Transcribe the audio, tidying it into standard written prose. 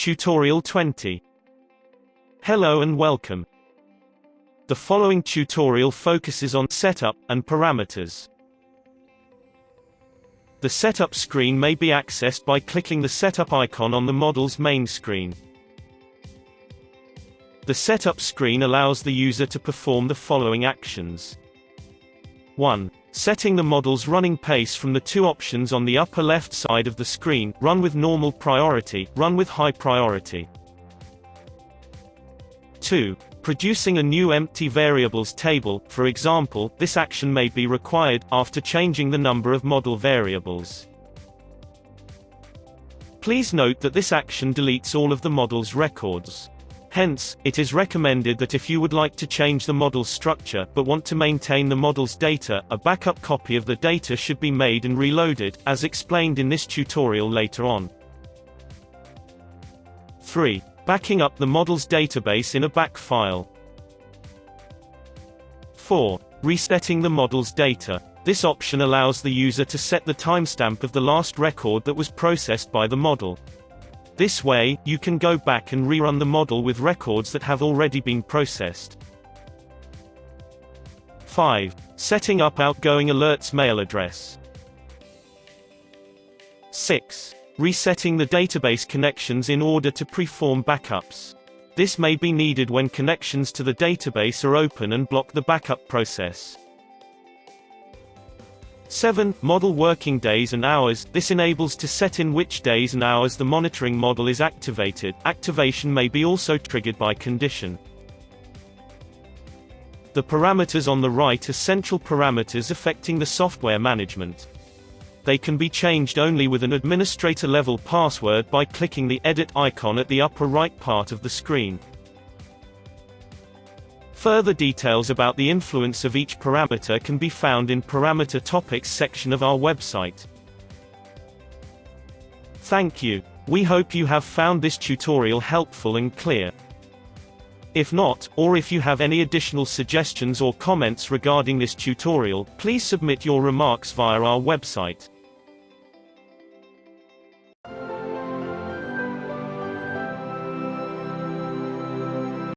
Tutorial 20. Hello and welcome. The following tutorial focuses on setup and parameters. The setup screen may be accessed by clicking the setup icon on the model's main screen. The setup screen allows the user to perform the following actions. 1. Setting the model's running pace from the two options on the upper left side of the screen: run with normal priority, run with high priority. 2. Producing a new empty variables table. For example, this action may be required after changing the number of model variables. Please note that this action deletes all of the model's records. Hence, it is recommended that if you would like to change the model's structure but want to maintain the model's data, a backup copy of the data should be made and reloaded, as explained in this tutorial later on. 3. Backing up the model's database in a back file. 4. Resetting the model's data. This option allows the user to set the timestamp of the last record that was processed by the model. This way, you can go back and rerun the model with records that have already been processed. 5. Setting up outgoing alerts mail address. 6. Resetting the database connections in order to preform backups. This may be needed when connections to the database are open and block the backup process. 7. Model working days and hours. This enables to set in which days and hours the monitoring model is activated. Activation may be also triggered by condition. The parameters on the right are central parameters affecting the software management. They can be changed only with an administrator-level password by clicking the edit icon at the upper right part of the screen. Further details about the influence of each parameter can be found in Parameter Topics section of our website. Thank you. We hope you have found this tutorial helpful and clear. If not, or if you have any additional suggestions or comments regarding this tutorial, please submit your remarks via our website.